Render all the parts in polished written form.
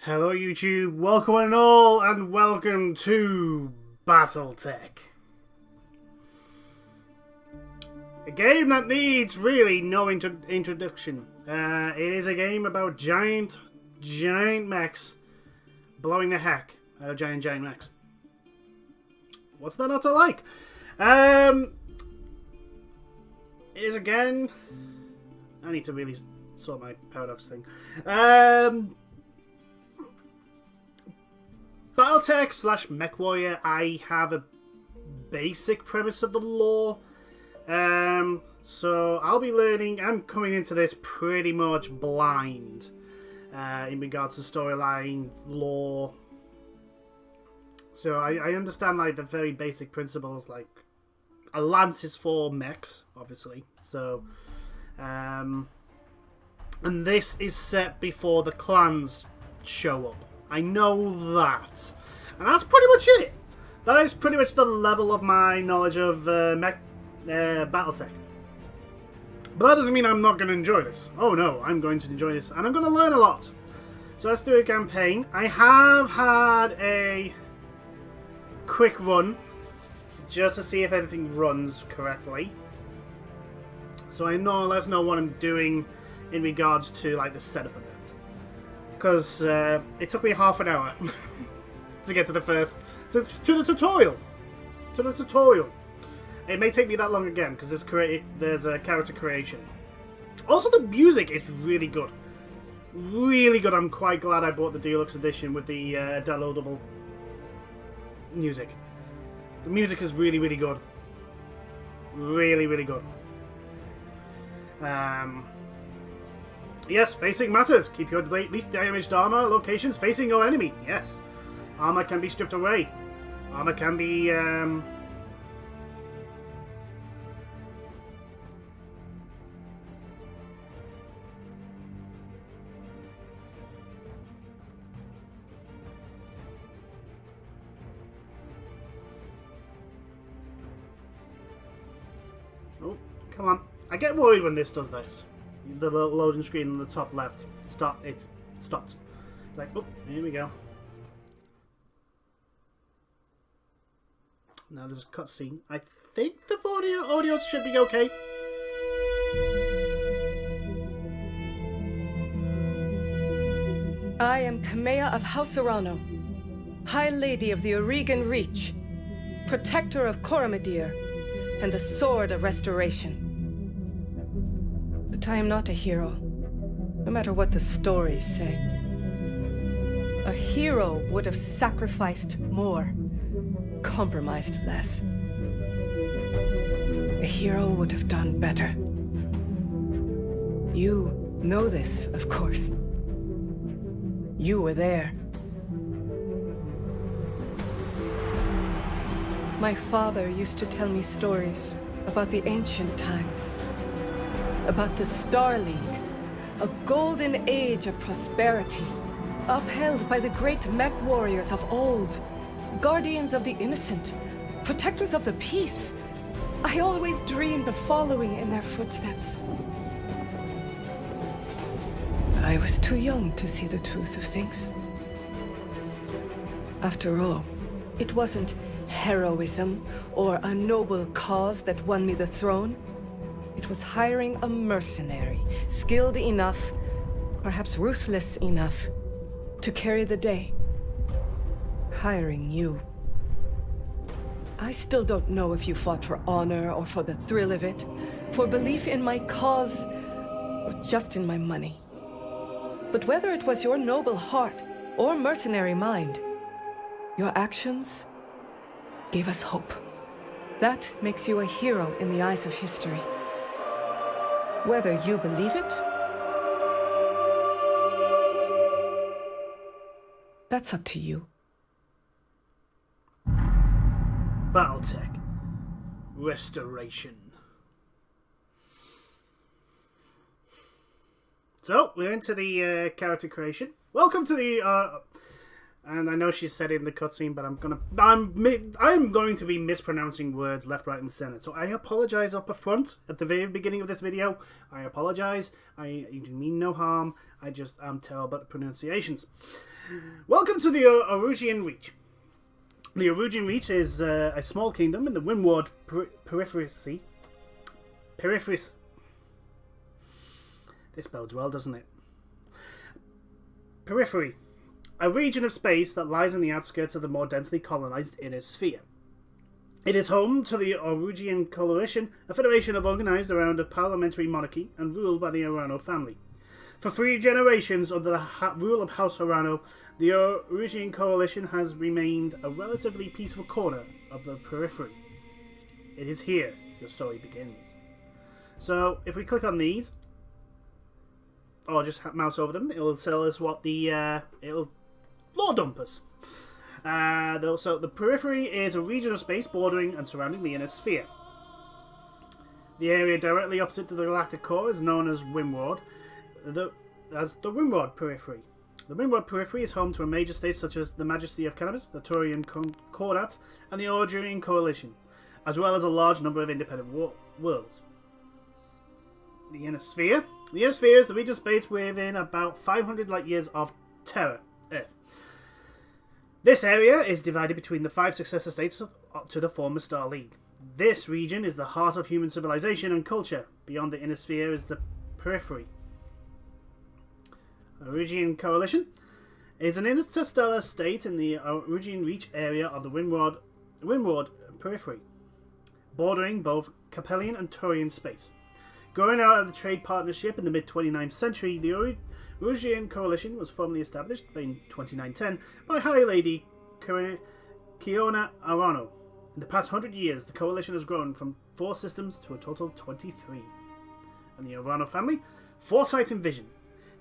Hello YouTube, welcome one and all, and welcome to BattleTech. A game that needs really no introduction. It is a game about giant mechs blowing the heck out of giant mechs. What's there not to like? It is again... I need to really sort my paradox thing. BattleTech / MechWarrior, I have a basic premise of the lore. So I'll be learning. I'm coming into this pretty much blind in regards to storyline, lore. So I understand like the very basic principles, like a lance is for mechs, obviously. So, and this is set before the clans show up. I know that. And that's pretty much it. That is pretty much the level of my knowledge of BattleTech. But that doesn't mean I'm not going to enjoy this. Oh no, I'm going to enjoy this. And I'm going to learn a lot. So let's do a campaign. I have had a quick run just to see if everything runs correctly. So I more or less know what I'm doing in regards to like the setup of it. Because it took me half an hour to get to the first... to the tutorial. To the tutorial. It may take me that long again, because there's a character creation. Also, the music is really good. Really good. I'm quite glad I bought the deluxe edition with the downloadable music. The music is really, really good. Really, really good. Yes, facing matters. Keep your least damaged armor locations facing your enemy. Yes. Armor can be stripped away. Armor can be, Oh, come on. I get worried when this does this. The loading screen on the top left. It's stopped. It's like, oh, here we go. Now there's a cutscene. I think the audio should be okay. I am Kamea of House Arano, High Lady of the Oregon Reach, Protector of Coromadir, and the Sword of Restoration. But I am not a hero, no matter what the stories say. A hero would have sacrificed more, compromised less. A hero would have done better. You know this, of course. You were there. My father used to tell me stories about the ancient times. About the Star League, a golden age of prosperity, upheld by the great mech warriors of old, guardians of the innocent, protectors of the peace. I always dreamed of following in their footsteps. I was too young to see the truth of things. After all, it wasn't heroism or a noble cause that won me the throne. It was hiring a mercenary, skilled enough, perhaps ruthless enough, to carry the day. Hiring you. I still don't know if you fought for honor or for the thrill of it, for belief in my cause, or just in my money. But whether it was your noble heart or mercenary mind, your actions gave us hope. That makes you a hero in the eyes of history. Whether you believe it, that's up to you. BattleTech Restoration. So, we're into the character creation. Welcome to the... and I know she said it in the cutscene, but I'm going to be mispronouncing words left, right, and center. So I apologize up front at the very beginning of this video. I apologize. I do mean no harm. I just am terrible at pronunciations. Welcome to the Erugian Reach. The Erugian Reach is a small kingdom in the Windward periphery. This bodes well, doesn't it? Periphery. A region of space that lies in the outskirts of the more densely colonized inner sphere. It is home to the Erugian Coalition, a federation organized around a parliamentary monarchy and ruled by the Arano family. For 3 generations under the rule of House Arano, the Erugian Coalition has remained a relatively peaceful corner of the periphery. It is here the story begins. So, if we click on these, or just mouse over them, it'll tell us what it'll lore dump us. So the periphery is a region of space bordering and surrounding the inner sphere. The area directly opposite to the galactic core is known as Windward, as the Windward Periphery. The Windward Periphery is home to a major states such as the Majesty of Cannabis, the Turian Concordat, and the Erugian Coalition, as well as a large number of independent worlds. The inner sphere. The inner sphere is the region of space within about 500 light years of Terra, Earth. This area is divided between the 5 successor states to the former Star League. This region is the heart of human civilization and culture. Beyond the inner sphere is the periphery. Erugian Coalition is an interstellar state in the Erugian Reach area of the Windward Periphery, bordering both Capellian and Turian space. Growing out of the trade partnership in the mid-29th century, the Erugian Coalition was formally established in 2910 by High Lady Kiona Arano. In the past 100 years, the coalition has grown from 4 systems to a total of 23. And the Arano family, foresight and vision.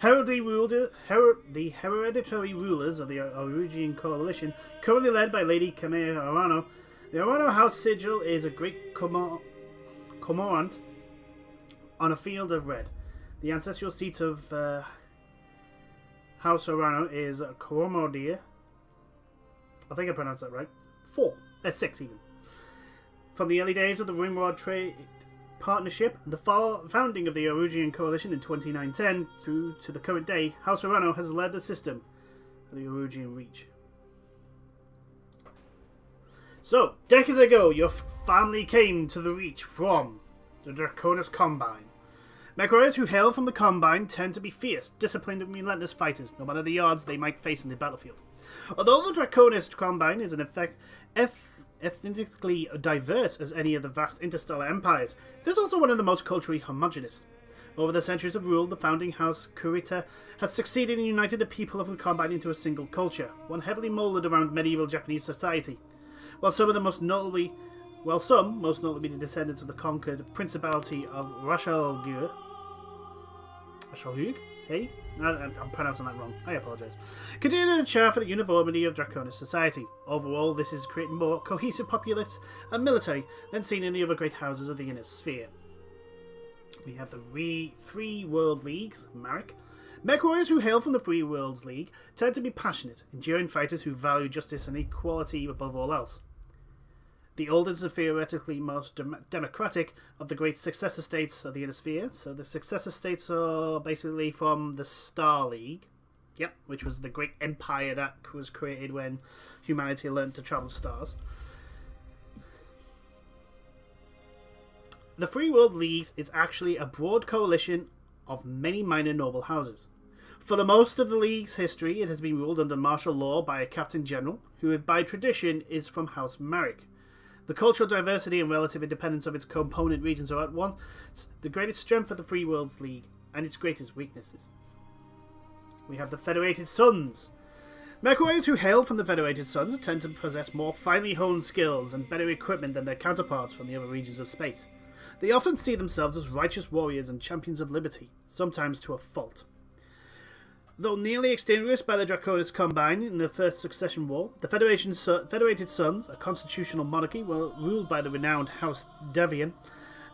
The hereditary rulers of the Erugian Coalition, currently led by Lady Kamea Arano. The Arano House sigil is a great cormorant on a field of red. The ancestral seat of House Arano is Coromordia. I think I pronounced that right. 6 even. From the early days of the Windward Trade Partnership and the founding of the Erugian Coalition in 2910 through to the current day, House Arano has led the system of the Erugian Reach. So, decades ago, your family came to the Reach from the Draconis Combine. Mech warriors who hail from the Combine tend to be fierce, disciplined and relentless fighters, no matter the odds they might face in the battlefield. Although the Draconis Combine is in effect ethnically diverse as any of the vast interstellar empires, it is also one of the most culturally homogeneous. Over the centuries of rule, the founding house Kurita has succeeded in uniting the people of the Combine into a single culture, one heavily moulded around medieval Japanese society. While some, most notably the descendants of the conquered Principality of Rashalgur. Hey? I'm pronouncing that wrong. I apologise. Continue to chafe at the uniformity of Draconis society. Overall, this is creating more cohesive populace and military than seen in the other great houses of the inner sphere. We have the 3 World Leagues, Marek. Mech warriors who hail from the 3 Worlds League tend to be passionate, enduring fighters who value justice and equality above all else. The oldest and theoretically most democratic of the great successor states of the inner sphere. So the successor states are basically from the Star League. Yep, which was the great empire that was created when humanity learned to travel stars. The 3 World Leagues is actually a broad coalition of many minor noble houses. For the most of the League's history, it has been ruled under martial law by a Captain General, who by tradition is from House Marek. The cultural diversity and relative independence of its component regions are at once the greatest strength of the Free Worlds League and its greatest weaknesses. We have the Federated Suns. Mech warriors who hail from the Federated Suns tend to possess more finely honed skills and better equipment than their counterparts from the other regions of space. They often see themselves as righteous warriors and champions of liberty, sometimes to a fault. Though nearly extinguished by the Draconis Combine in the First Succession War, the Federated Suns, a constitutional monarchy ruled by the renowned House Devian,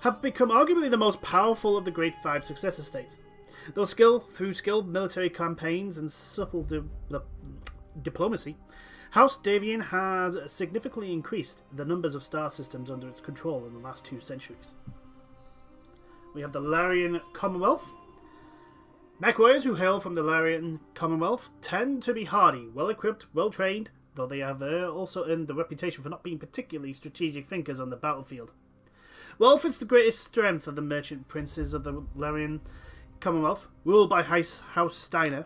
have become arguably the most powerful of the great 5 successor states. Through skilled military campaigns and subtle diplomacy, House Devian has significantly increased the numbers of star systems under its control in the last 2 centuries. We have the Larian Commonwealth. Mech warriors who hail from the Larian Commonwealth tend to be hardy, well-equipped, well-trained, though they have also earned the reputation for not being particularly strategic thinkers on the battlefield. Wealth is the greatest strength of the merchant princes of the Larian Commonwealth, ruled by House Steiner.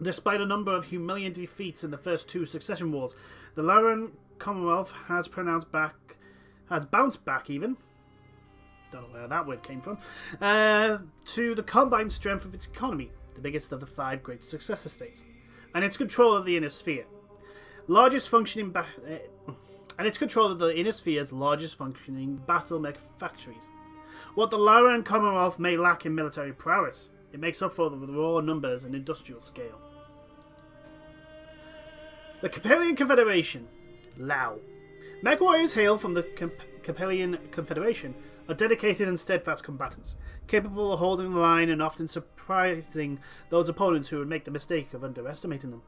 Despite a number of humiliating defeats in the first 2 succession wars, the Larian Commonwealth has bounced back even. Don't know where that word came from. To the combined strength of its economy, the biggest of the 5 great successor states, and its control of the inner sphere. And its control of the inner sphere's largest functioning battle mech factories. What the Larian Commonwealth may lack in military prowess, it makes up for the raw numbers and industrial scale. The Capellian Confederation, Lao. Mech warriors hail from the Capellian Confederation are dedicated and steadfast combatants, capable of holding the line and often surprising those opponents who would make the mistake of underestimating them.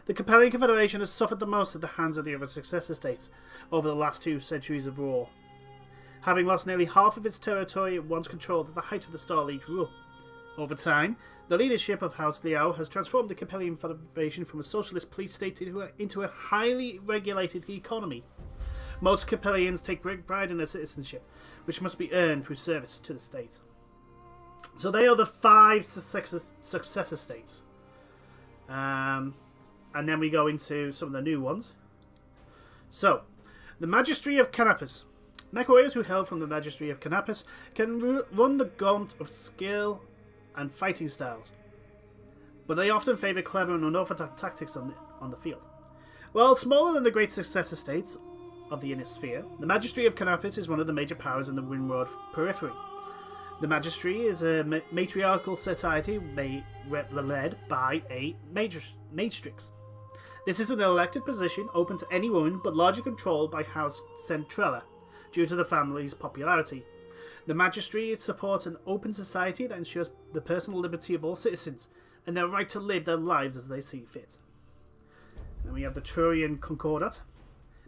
The Capellian Confederation has suffered the most at the hands of the other successor states over the last 2 centuries of war, having lost nearly half of its territory it once controlled at the height of the Star League rule. Over time, the leadership of House Liao has transformed the Capellian Federation from a socialist police state into a highly regulated economy. Most Capellians take great pride in their citizenship, which must be earned through service to the state. So they are the 5 successor states. And then we go into some of the new ones. So, the Magistry of Canopus. Mech warriors who hail from the Magistry of Canopus can run the gauntlet of skill and fighting styles, but they often favour clever and unorthodox tactics on the field. While smaller than the great successor states of the inner sphere, the Magistry of Canopus is one of the major powers in the Windward periphery. The Magistry is a matriarchal society led by a Matrix. This is an elected position open to any woman, but largely controlled by House Centrella, due to the family's popularity. The Magistry supports an open society that ensures the personal liberty of all citizens, and their right to live their lives as they see fit. Then we have the Turian Concordat.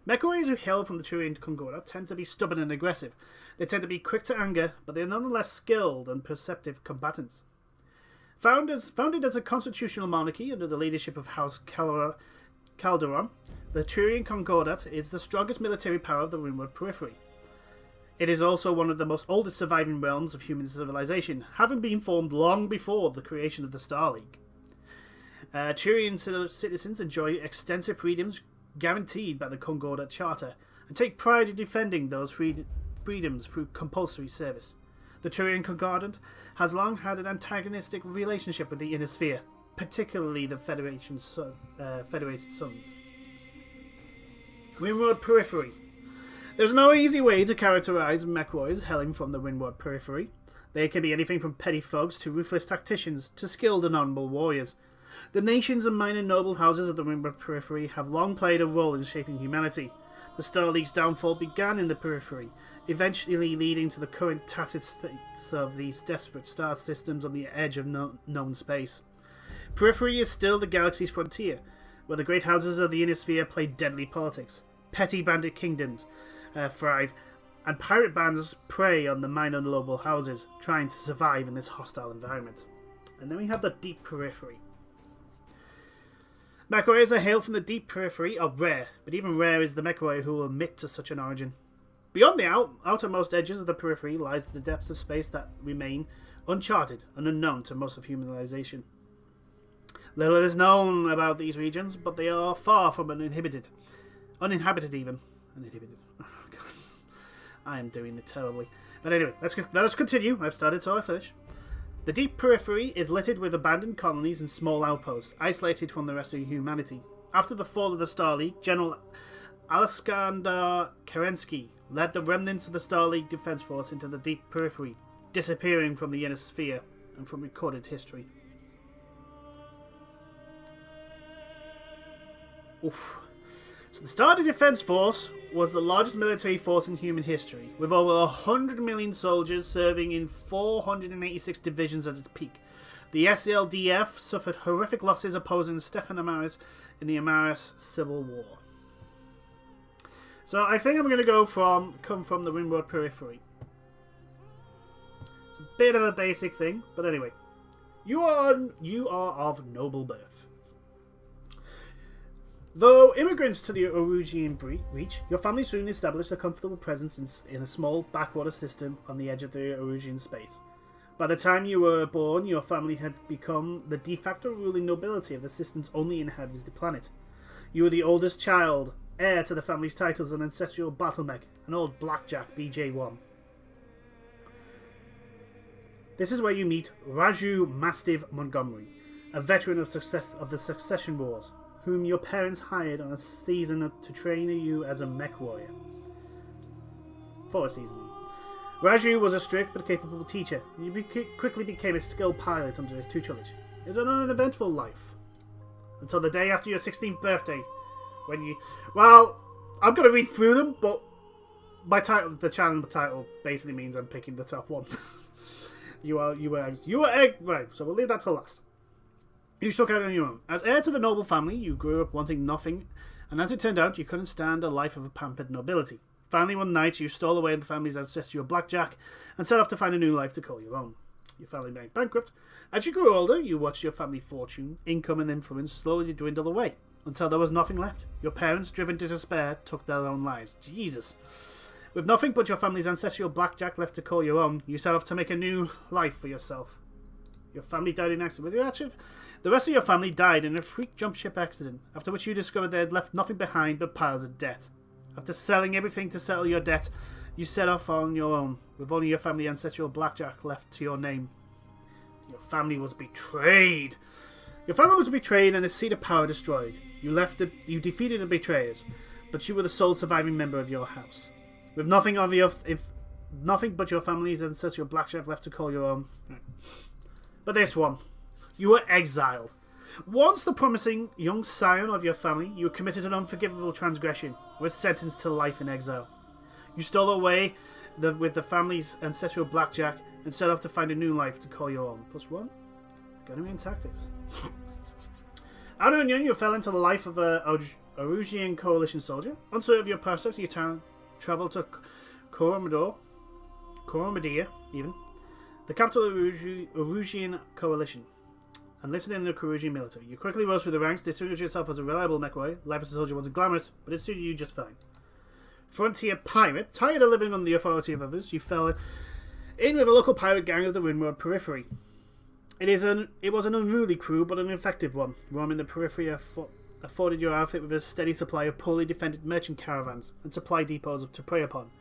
Mech warriors who hail from the Turian Concordat tend to be stubborn and aggressive. They tend to be quick to anger, but they are nonetheless skilled and perceptive combatants. Founded as a constitutional monarchy under the leadership of House Calderon, the Turian Concordat is the strongest military power of the Windward periphery. It is also one of the most oldest surviving realms of human civilization, having been formed long before the creation of the Star League. Turian citizens enjoy extensive freedoms guaranteed by the Concordat Charter, and take pride in defending those freedoms through compulsory service. The Turian Concordat has long had an antagonistic relationship with the Inner Sphere, particularly the Federated Sons. Windward Periphery. There's no easy way to characterize mech warriors hailing from the Windward Periphery. They can be anything from petty thugs to ruthless tacticians to skilled and honourable warriors. The nations and minor noble houses of the Windward Periphery have long played a role in shaping humanity. The Star League's downfall began in the periphery, eventually leading to the current tattered states of these desperate star systems on the edge of known space. Periphery is still the galaxy's frontier, where the great houses of the Inner Sphere play deadly politics. Petty bandit kingdoms thrive, and pirate bands prey on the minor noble houses, trying to survive in this hostile environment. And then we have the Deep Periphery. Mech warriors that hail from the Deep Periphery are rare, but even rare is the mech warrior who will admit to such an origin. Beyond the outermost edges of the periphery lies the depths of space that remain uncharted and unknown to most of humanization. Little is known about these regions, but they are far from uninhabited even. Uninhibited. Oh god, I am doing it terribly. But anyway, let's continue. I've started, so I finish. The Deep Periphery is littered with abandoned colonies and small outposts, isolated from the rest of humanity. After the fall of the Star League, General Alexander Kerensky led the remnants of the Star League Defense Force into the Deep Periphery, disappearing from the Inner Sphere and from recorded history. Oof. So the Star League Defense Force was the largest military force in human history, with over 100 million soldiers serving in 486 divisions at its peak. The SLDF suffered horrific losses opposing Stefan Amaris in the Amaris Civil War. So I think I'm going to come from the Windward Periphery. It's a bit of a basic thing, but anyway. You are of noble birth. Though immigrants to the Erugian Reach, your family soon established a comfortable presence in a small backwater system on the edge of the Erugian space. By the time you were born, your family had become the de facto ruling nobility of the system's only inhabited planet. You were the oldest child, heir to the family's titles and ancestral BattleTech, an old blackjack BJ1. This is where you meet Raju Mastiff Montgomery, a veteran of the Succession Wars, whom your parents hired on a season to train you as a mech warrior. For a season. Raju was a strict but capable teacher, and you quickly became a skilled pilot under his tutelage. It was an uneventful life. Until the day after your 16th birthday, when you... Well, I'm going to read through them, but the channel title basically means I'm picking the top one. Right, so we'll leave that till last. You struck out on your own. As heir to the noble family, you grew up wanting nothing, and as it turned out, you couldn't stand a life of a pampered nobility. Finally, one night, you stole away the family's ancestral blackjack and set off to find a new life to call your own. Your family went bankrupt. As you grew older, you watched your family fortune, income, and influence slowly dwindle away, until there was nothing left. Your parents, driven to despair, took their own lives. Jesus. With nothing but your family's ancestral blackjack left to call your own, you set off to make a new life for yourself. Your family died in an accident. The rest of your family died in a freak jump ship accident, after which you discovered they had left nothing behind but piles of debt. After selling everything to settle your debt, you set off on your own, with only your family ancestral blackjack left to your name. Your family was betrayed. Your family was betrayed and its seat of power destroyed. You defeated the betrayers, but you were the sole surviving member of your house. With nothing but your family's ancestral blackjack left to call your own. But this one, you were exiled. Once the promising young scion of your family, you committed an unforgivable transgression, was sentenced to life in exile. You stole away with the family's ancestral blackjack and set off to find a new life to call your own. +1. Economy and tactics. Out of young, you fell into the life of a Erugian coalition soldier. Unsure of your pursuit, you traveled to Coromadia, even, the capital of Erugian coalition, and listened in the Erugian military. You quickly rose through the ranks, distinguished yourself as a reliable mech warrior. Life as a soldier wasn't glamorous, but it suited you just fine. Frontier pirate, tired of living on the authority of others, you fell in with a local pirate gang of the Rimworld Periphery. It was an unruly crew, but an effective one. Roaming the periphery afforded your outfit with a steady supply of poorly defended merchant caravans and supply depots to prey upon.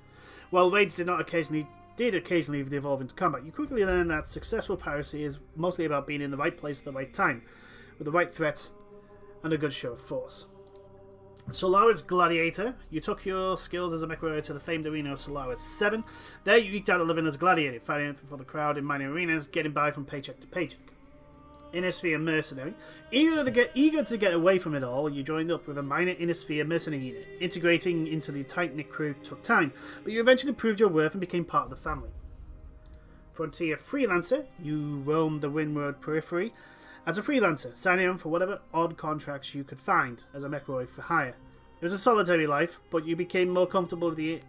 While raids did occasionally evolve into combat, you quickly learned that successful piracy is mostly about being in the right place at the right time, with the right threats and a good show of force. Solaris Gladiator, you took your skills as a mech warrior to the famed arena of Solaris 7. There you eked out a living as a gladiator, fighting for the crowd in minor arenas, getting by from paycheck to paycheck. Innisphere Mercenary, eager to get away from it all, you joined up with a minor Innisphere mercenary unit. Integrating into the tight-knit crew took time, but you eventually proved your worth and became part of the family. Frontier Freelancer, you roamed the Windward Periphery as a freelancer, signing on for whatever odd contracts you could find as a mech warrior for hire. It was a solitary life, but you became more comfortable with the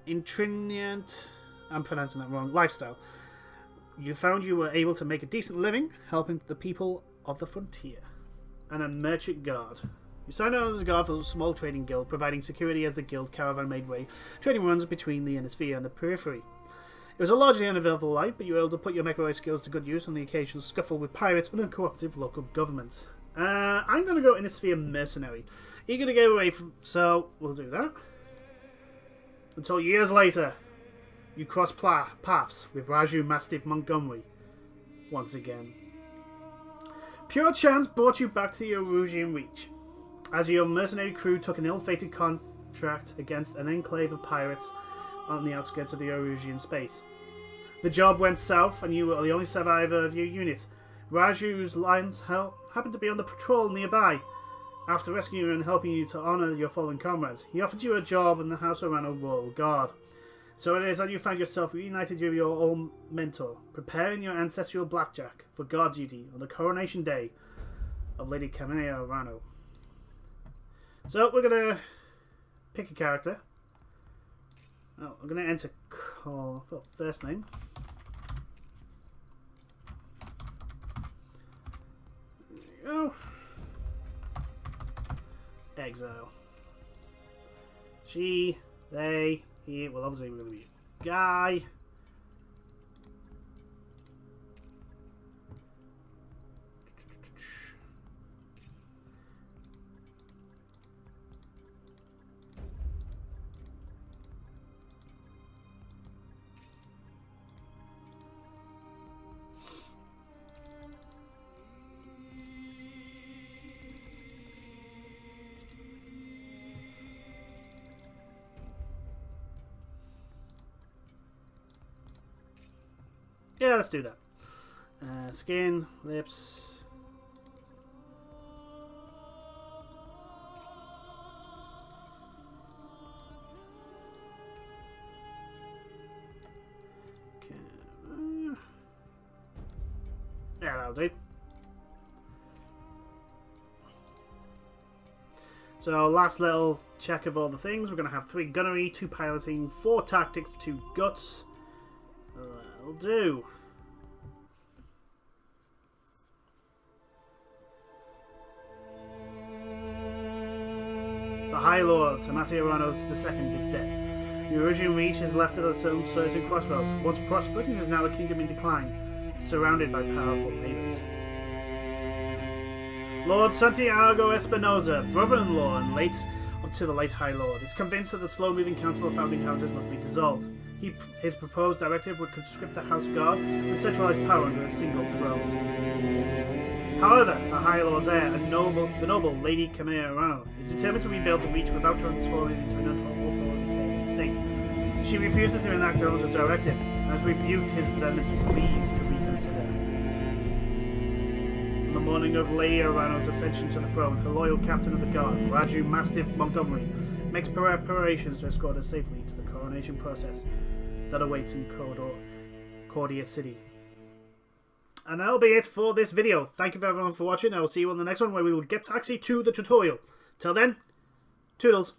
intrinsic, I'm pronouncing that wrong, lifestyle. You found you were able to make a decent living, helping the people of the frontier. And a merchant guard. You signed on as a guard for a small trading guild, providing security as the guild caravan made way, trading runs between the Innisphere and the periphery. It was a largely uneventful life, but you were able to put your mech warrior skills to good use on the occasional scuffle with pirates and uncooperative local governments. I'm going to go Innisphere Mercenary. Eager to get away from... So, we'll do that. Until years later, you cross paths with Raju Mastiff Montgomery once again. Pure chance brought you back to the Erugian Reach, as your mercenary crew took an ill-fated contract against an enclave of pirates on the outskirts of the Erugian space. The job went south, and you were the only survivor of your unit. Raju's lines happened to be on the patrol nearby. After rescuing you and helping you to honour your fallen comrades, he offered you a job in the House of Rano Royal Guard. So it is that you find yourself reunited with your old mentor, preparing your ancestral blackjack for guard duty on the coronation day of Lady Caminea Rano. So we're going to pick a character. Oh, I'm going to enter first name. go. Exile. She, they, he. Well, obviously we're going to be a guy. Yeah, let's do that. Skin, lips. Yeah, that'll do. So, last little check of all the things. We're going to have 3 gunnery, 2 piloting, 4 tactics, 2 guts. That'll do. The High Lord, Tamati Arano II, is dead. The Erusian Reach is left at its own certain crossroads. Once prosperous, it is now a kingdom in decline, surrounded by powerful neighbours. Lord Santiago Espinosa, brother-in-law and late to the late High Lord, is convinced that the slow-moving Council of Founding Houses must be dissolved. His proposed directive would conscript the House Guard and centralise power under a single throne. However, the High Lord's heir, the noble Lady Kamea Arano, is determined to rebuild the Reach without transforming it into an authoritarian state. She refuses to enact her own directive and has rebuked his vehement pleas to reconsider. On the morning of Lady Arano's ascension to the throne, her loyal captain of the guard, Raju Mastiff Montgomery, makes preparations to escort her safely to the coronation process that awaits in Cordia City. And that'll be it for this video. Thank you everyone for watching. I will see you on the next one where we will get actually to the tutorial. Till then, toodles.